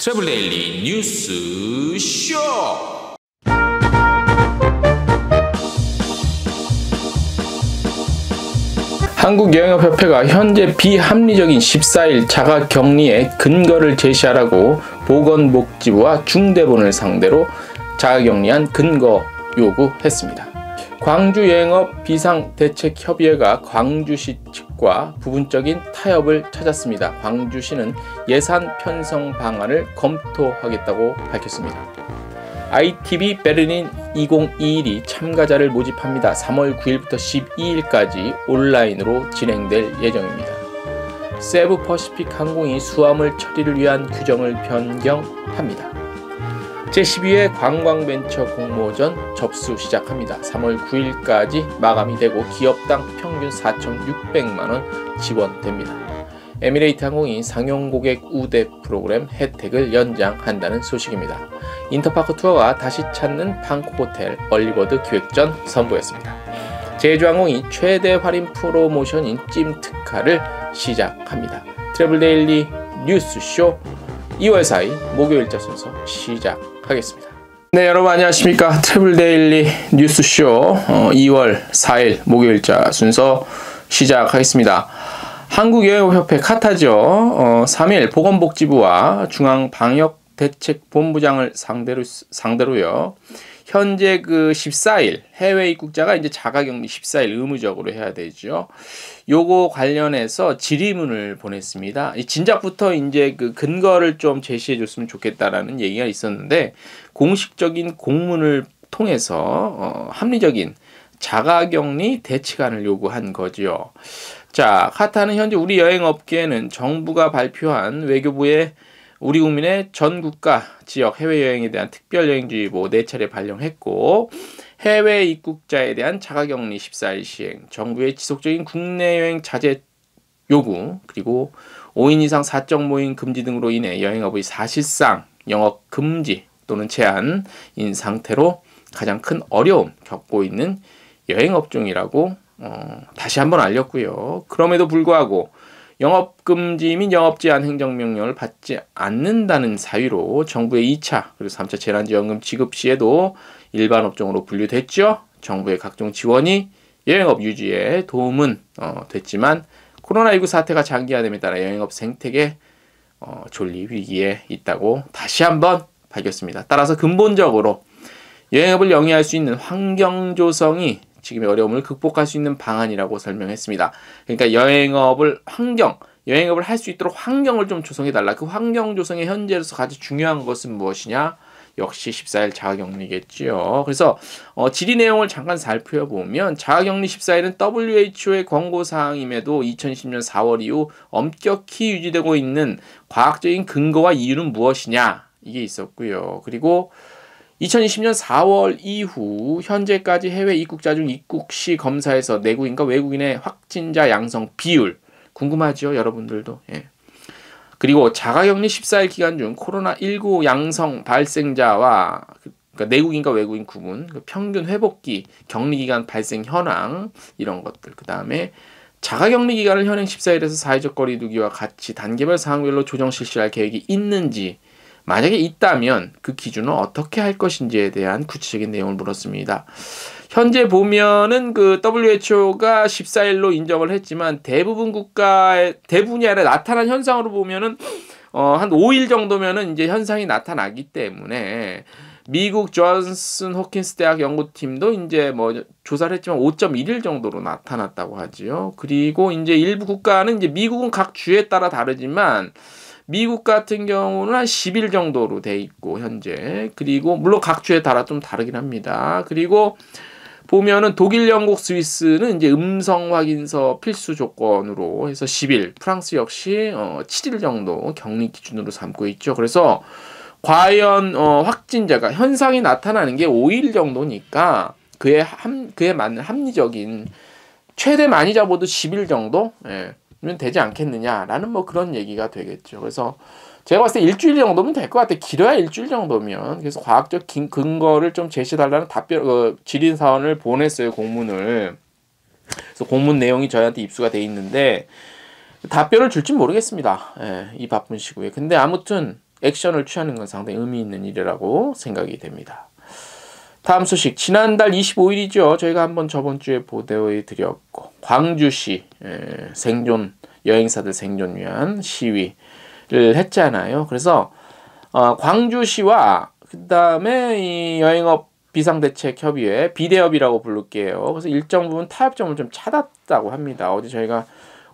트래블데일리 뉴스 쇼. 한국여행업협회가 현재 비합리적인 14일 자가격리의 근거를 제시하라고 보건복지부와 중대본을 상대로 자가격리한 근거 요구했습니다. 광주여행업 비상대책협의회가 광주시 측과 부분적인 타협을 찾았습니다. 광주시는 예산 편성 방안을 검토하겠다고 밝혔습니다. ITB 베르린 2021이 참가자를 모집합니다. 3월 9일부터 12일까지 온라인으로 진행될 예정입니다. 세부 퍼시픽 항공이 수화물 처리를 위한 규정을 변경합니다. 제12회 관광벤처 공모전 접수 시작합니다. 3월 9일까지 마감이 되고 기업당 평균 4,600만원 지원됩니다. 에미레이트 항공이 상용고객 우대 프로그램 혜택을 연장한다는 소식입니다. 인터파크 투어가 다시 찾는 방콕 호텔 얼리버드 기획전 선보였습니다. 제주항공이 최대 할인 프로모션인 찜 특가를 시작합니다. 트래블데일리 뉴스쇼 2월 4일 목요일자 순서 시작하겠습니다. 네, 여러분 안녕하십니까. 트래블데일리 뉴스쇼 2월 4일 목요일자 순서 시작하겠습니다. 한국여행업협회 카타죠. 3일 보건복지부와 중앙방역대책본부장을 상대로요. 현재 14일 해외 입국자가 이제 자가격리 14일 의무적으로 해야 되죠. 요거 관련해서 질의문을 보냈습니다. 진작부터 이제 근거를 좀 제시해 줬으면 좋겠다라는 얘기가 있었는데 공식적인 공문을 통해서 합리적인 자가격리 대책안을 요구한 거죠. 자, 카타는 현재 우리 여행업계에는 정부가 발표한 외교부의 우리 국민의 전 국가 지역 해외여행에 대한 특별여행주의보 4차례 발령했고 해외 입국자에 대한 자가격리 14일 시행, 정부의 지속적인 국내 여행 자제 요구, 그리고 5인 이상 사적 모임 금지 등으로 인해 여행업의 사실상 영업 금지 또는 제한인 상태로 가장 큰 어려움 겪고 있는 여행업종이라고 다시 한번 알렸고요. 그럼에도 불구하고 영업금지 및 영업제한 행정명령을 받지 않는다는 사유로 정부의 2차 그리고 3차 재난지원금 지급 시에도 일반 업종으로 분류됐죠. 정부의 각종 지원이 여행업 유지에 도움은 됐지만 코로나19 사태가 장기화됨에 따라 여행업 생태계 존립 위기에 있다고 다시 한번 밝혔습니다. 따라서 근본적으로 여행업을 영위할 수 있는 환경 조성이 지금의 어려움을 극복할 수 있는 방안이라고 설명했습니다. 그러니까 여행업을 할 수 있도록 환경을 좀 조성해달라. 그 환경 조성의 현재로서 가장 중요한 것은 무엇이냐? 역시 14일 자가격리겠지요. 그래서 질의 내용을 잠깐 살펴보면 자가격리 14일은 WHO의 권고사항임에도 2020년 4월 이후 엄격히 유지되고 있는 과학적인 근거와 이유는 무엇이냐? 이게 있었고요. 그리고 2020년 4월 이후 현재까지 해외 입국자 중 입국 시 검사에서 내국인과 외국인의 확진자 양성 비율 궁금하죠? 여러분들도. 예. 그리고 자가격리 14일 기간 중 코로나19 양성 발생자와 그러니까 내국인과 외국인 구분, 평균 회복기, 격리기간 발생 현황 이런 것들. 그 다음에 자가격리 기간을 현행 14일에서 사회적 거리 두기와 같이 단계별 상황별로 조정 실시할 계획이 있는지 만약에 있다면 그 기준은 어떻게 할 것인지에 대한 구체적인 내용을 물었습니다. 현재 보면은 WHO가 14일로 인정을 했지만 대부분이 아니라 나타난 현상으로 보면은 한 5일 정도면은 이제 현상이 나타나기 때문에 미국 존슨 호킨스 대학 연구팀도 이제 조사를 했지만 5.1일 정도로 나타났다고 하지요. 그리고 이제 일부 국가는 이제 미국은 각 주에 따라 다르지만 미국 같은 경우는 한 10일 정도로 돼 있고 현재. 그리고 물론 각 주에 따라 좀 다르긴 합니다. 그리고 보면은 독일, 영국, 스위스는 이제 음성 확인서 필수 조건으로 해서 10일, 프랑스 역시 7일 정도 격리 기준으로 삼고 있죠. 그래서 과연 확진자가 현상이 나타나는 게 5일 정도니까 그에 맞는 합리적인 최대 많이 잡아도 10일 정도? 예. 면 되지 않겠느냐라는 그런 얘기가 되겠죠. 그래서 제가 봤을 때 일주일 정도면 될 것 같아요. 길어야 일주일 정도면. 그래서 과학적 근거를 좀 제시해달라는 질의 사원을 보냈어요. 공문을. 그래서 공문 내용이 저희한테 입수가 돼 있는데 답변을 줄지 모르겠습니다. 예, 이 바쁜 시국에. 근데 아무튼 액션을 취하는 건 상당히 의미 있는 일이라고 생각이 됩니다. 다음 소식, 지난달 25일이죠. 저희가 한번 저번 주에 보도해 드렸고, 광주시 생존 여행사들 생존 위한 시위를 했잖아요. 그래서 광주시와 그다음에 이 여행업 비상대책협의회 비대협이라고 부를게요. 그래서 일정 부분 타협점을 좀 찾았다고 합니다. 어제 저희가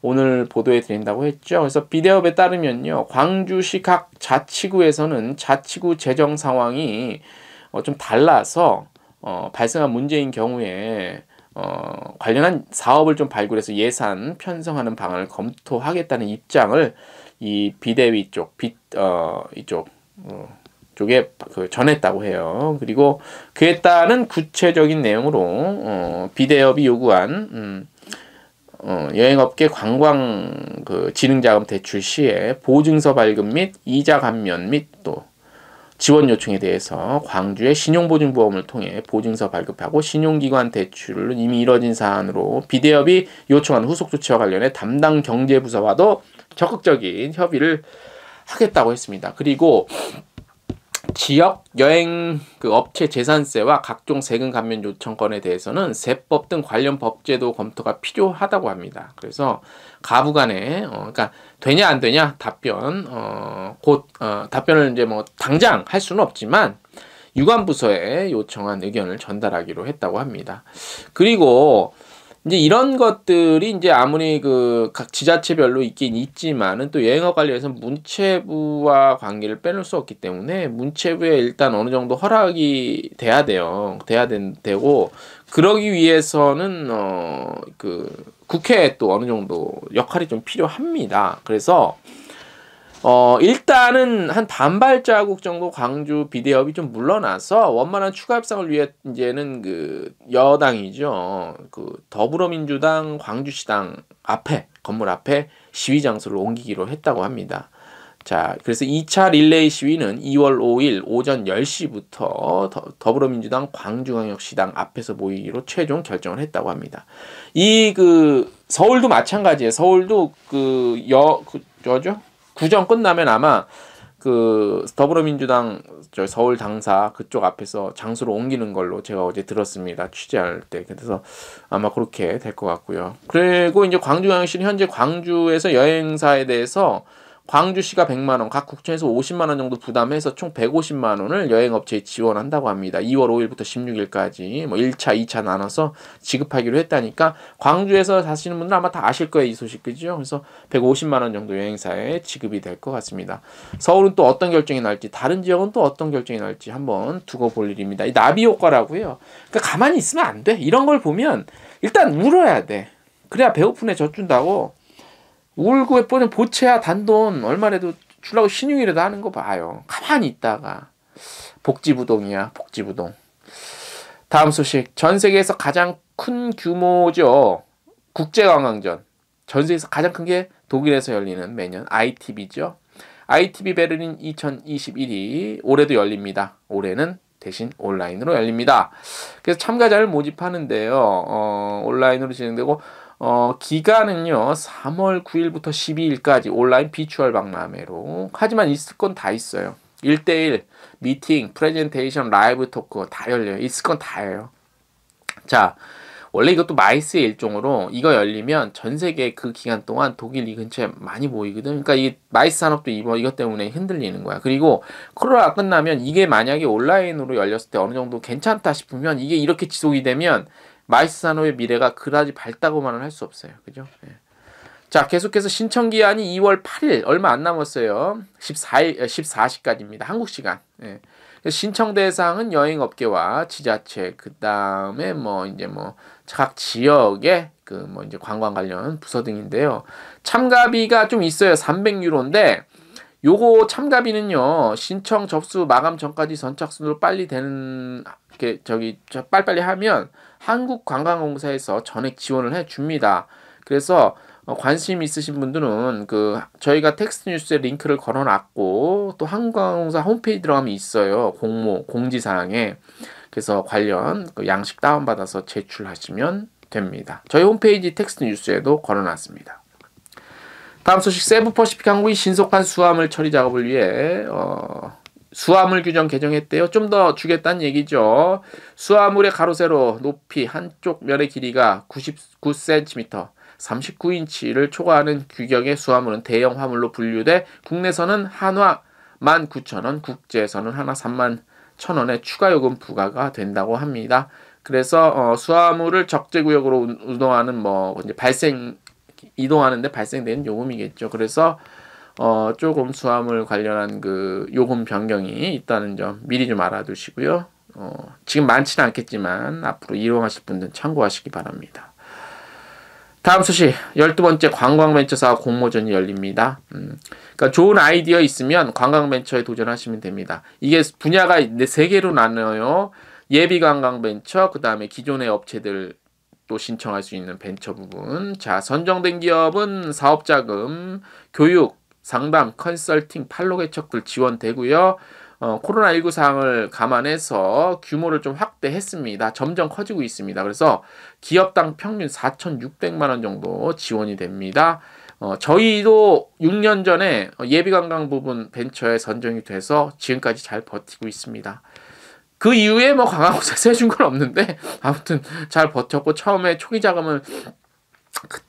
오늘 보도해 드린다고 했죠. 그래서 비대협에 따르면요, 광주시 각 자치구에서는 자치구 재정 상황이 좀 달라서 발생한 문제인 경우에 관련한 사업을 좀 발굴해서 예산 편성하는 방안을 검토하겠다는 입장을 이 비대위 쪽에 전했다고 해요. 그리고 그에 따른 구체적인 내용으로 비대협이 요구한 여행업계 관광 진흥자금 대출 시에 보증서 발급 및 이자 감면 및 또 지원 요청에 대해서 광주의 신용보증보험을 통해 보증서 발급하고 신용기관 대출은 이미 이뤄진 사안으로 비대협이 요청한 후속 조치와 관련해 담당 경제부서와도 적극적인 협의를 하겠다고 했습니다. 그리고 지역 여행 업체 재산세와 각종 세금 감면 요청권에 대해서는 세법 등 관련 법제도 검토가 필요하다고 합니다. 그래서 가부 간에 그러니까 되냐 안 되냐 답변 답변을 이제 뭐 당장 할 수는 없지만 유관부서에 요청한 의견을 전달하기로 했다고 합니다. 그리고 이제 이런 것들이 이제 아무리 각 지자체별로 있긴 있지만은 또 여행업 관리에서 문체부와 관계를 빼놓을 수 없기 때문에 문체부에 일단 어느 정도 허락이 돼야 돼요. 되고 그러기 위해서는 국회에 또 어느 정도 역할이 좀 필요합니다. 그래서 일단은 한 반발 자국 정도 광주 비대협이 좀 물러나서 원만한 추가 협상을 위해 이제는 여당이죠. 더불어민주당 광주시당 건물 앞에 시위 장소를 옮기기로 했다고 합니다. 자, 그래서 2차 릴레이 시위는 2월 5일 오전 10시부터 더불어민주당 광주광역시당 앞에서 모이기로 최종 결정을 했다고 합니다. 서울도 마찬가지예요. 서울도 구정 끝나면 아마 더불어민주당 서울 당사 그쪽 앞에서 장소를 옮기는 걸로 제가 어제 들었습니다. 취재할 때. 그래서 아마 그렇게 될 것 같고요. 그리고 이제 광주광역시는 현재 광주에서 여행사에 대해서 광주시가 100만 원, 각 구청에서 50만 원 정도 부담해서 총 150만 원을 여행업체에 지원한다고 합니다. 2월 5일부터 16일까지 1차, 2차 나눠서 지급하기로 했다니까 광주에서 사시는 분들 아마 다 아실 거예요, 이 소식. 그죠? 그래서 150만 원 정도 여행사에 지급이 될 것 같습니다. 서울은 또 어떤 결정이 날지, 다른 지역은 또 어떤 결정이 날지 한번 두고 볼 일입니다. 이 나비 효과라고요. 그러니까 가만히 있으면 안 돼. 이런 걸 보면 일단 울어야 돼. 그래야 배고픈 애 젖준다고. 울고 예쁘면 보채야 단돈 얼마라도 주려고 신용이라도 하는 거 봐요. 가만히 있다가. 복지부동이야, 복지부동. 다음 소식. 전 세계에서 가장 큰 규모죠. 국제관광전. 전 세계에서 가장 큰 게 독일에서 열리는 매년 ITB죠. ITB 베를린 2021이 올해도 열립니다. 올해는 대신 온라인으로 열립니다. 그래서 참가자를 모집하는데요. 온라인으로 진행되고 기간은요 3월 9일부터 12일까지 온라인 비추얼 박람회로. 하지만 있을 건 다 있어요. 1대1 미팅, 프레젠테이션, 라이브 토크 다 열려요. 있을 건 다예요. 자, 원래 이것도 마이스의 일종으로 이거 열리면 전 세계 그 기간 동안 독일 이 근처에 많이 모이거든. 그러니까 이 마이스 산업도 이것 때문에 흔들리는 거야. 그리고 코로나가 끝나면 이게 만약에 온라인으로 열렸을 때 어느 정도 괜찮다 싶으면 이게 이렇게 지속이 되면 마이스 산업의 미래가 그다지 밝다고만은 할 수 없어요. 그죠? 예. 자, 계속해서 신청 기한이 2월 8일 얼마 안 남았어요. 14시까지입니다. 한국 시간. 예. 신청 대상은 여행업계와 지자체, 그 다음에 각 지역의 이제 관광 관련 부서 등인데요. 참가비가 좀 있어요. 300유로인데 요거 참가비는요 신청 접수 마감 전까지 선착순으로 빨리 되는 빨리빨리 하면 한국관광공사에서 전액 지원을 해줍니다. 그래서 관심 있으신 분들은 저희가 텍스트 뉴스에 링크를 걸어놨고 또 한국관광공사 홈페이지 들어가면 있어요. 공지사항에. 그래서 관련 양식 다운받아서 제출하시면 됩니다. 저희 홈페이지 텍스트 뉴스에도 걸어놨습니다. 다음 소식, 세부퍼시픽 항공이 신속한 수화물 처리 작업을 위해 수화물 규정 개정했대요. 좀 더 주겠다는 얘기죠. 수화물의 가로 세로 높이 한쪽 면의 길이가 99cm, 39인치를 초과하는 규격의 수화물은 대형 화물로 분류돼 국내선은 한화 19,000원, 국제선은 한화 31,000원의 추가 요금 부과가 된다고 합니다. 그래서 수화물을 적재구역으로 운동하는 이제 이동하는데 발생되는 요금이겠죠. 그래서 조금 수화물 관련한 그 요금 변경이 있다는 점 미리 좀 알아두시고요. 지금 많지는 않겠지만 앞으로 이용하실 분들은 참고하시기 바랍니다. 다음 소식, 12번째 관광벤처사업 공모전이 열립니다. 그러니까 좋은 아이디어 있으면 관광벤처에 도전하시면 됩니다. 이게 분야가 3개로 나눠요. 예비관광벤처, 그 다음에 기존의 업체들 또 신청할 수 있는 벤처 부분. 자, 선정된 기업은 사업자금, 교육, 상담, 컨설팅, 판로 개척들 지원되고요. 코로나19 상황을 감안해서 규모를 좀 확대했습니다. 점점 커지고 있습니다. 그래서 기업당 평균 4,600만 원 정도 지원이 됩니다. 저희도 6년 전에 예비관광 부분 벤처에 선정이 돼서 지금까지 잘 버티고 있습니다. 그 이후에 관광공사에서 해준 건 없는데 아무튼 잘 버텼고, 처음에 초기 자금을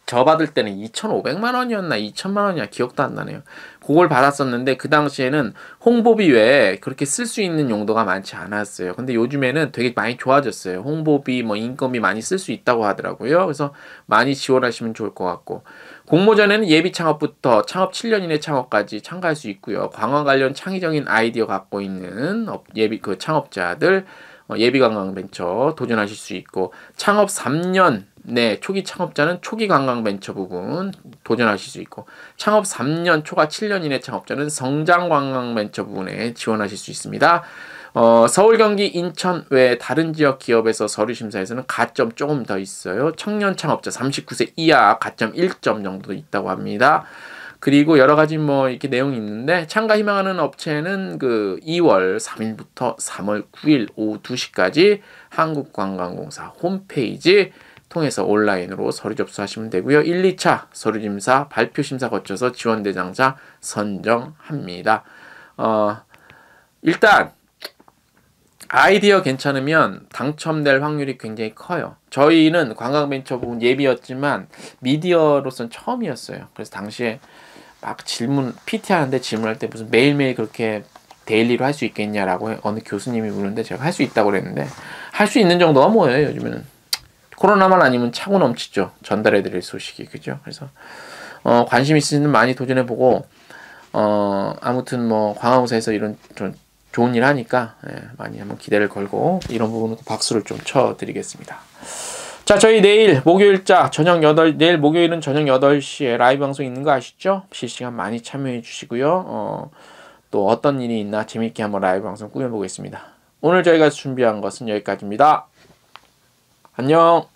저 받을 때는 2,500만 원이었나 2,000만 원이야 기억도 안 나네요. 그걸 받았었는데 그 당시에는 홍보비 외에 그렇게 쓸 수 있는 용도가 많지 않았어요. 근데 요즘에는 되게 많이 좋아졌어요. 홍보비, 인건비 많이 쓸 수 있다고 하더라고요. 그래서 많이 지원하시면 좋을 것 같고, 공모전에는 예비 창업부터 창업 7년 이내 창업까지 참가할 수 있고요. 관광 관련 창의적인 아이디어 갖고 있는 예비 창업자들 예비관광벤처 도전하실 수 있고, 창업 3년 내 초기 창업자는 초기 관광벤처 부분 도전하실 수 있고, 창업 3년 초과 7년 이내 창업자는 성장관광벤처 부분에 지원하실 수 있습니다. 서울, 경기, 인천 외 다른 지역 기업에서 서류 심사에서는 가점 조금 더 있어요. 청년 창업자 39세 이하 가점 1점 정도 있다고 합니다. 그리고 여러 가지 이렇게 내용이 있는데, 참가 희망하는 업체는 그 2월 3일부터 3월 9일 오후 2시까지 한국관광공사 홈페이지 통해서 온라인으로 서류 접수하시면 되고요. 1, 2차 서류 심사, 발표 심사 거쳐서 지원 대상자 선정합니다. 일단 아이디어 괜찮으면 당첨될 확률이 굉장히 커요. 저희는 관광벤처 부분 예비였지만 미디어로서는 처음이었어요. 그래서 당시에 막 PT 하는데 질문할 때 무슨 매일매일 그렇게 데일리로 할 수 있겠냐라고 어느 교수님이 묻는데 제가 할 수 있다고 그랬는데, 할 수 있는 정도가 뭐예요 요즘에는. 코로나만 아니면 차고 넘치죠. 전달해 드릴 소식이. 그죠? 그래서 관심 있으신 분 많이 도전해보고, 아무튼 관광공사에서 이런 좀 좋은 일 하니까 많이 한번 기대를 걸고, 이런 부분은 박수를 좀 쳐드리겠습니다. 자, 저희 내일 내일 목요일은 저녁 8시에 라이브 방송 있는 거 아시죠? 실시간 많이 참여해 주시고요. 또 어떤 일이 있나 재밌게 한번 라이브 방송 꾸며보겠습니다. 오늘 저희가 준비한 것은 여기까지입니다. 안녕.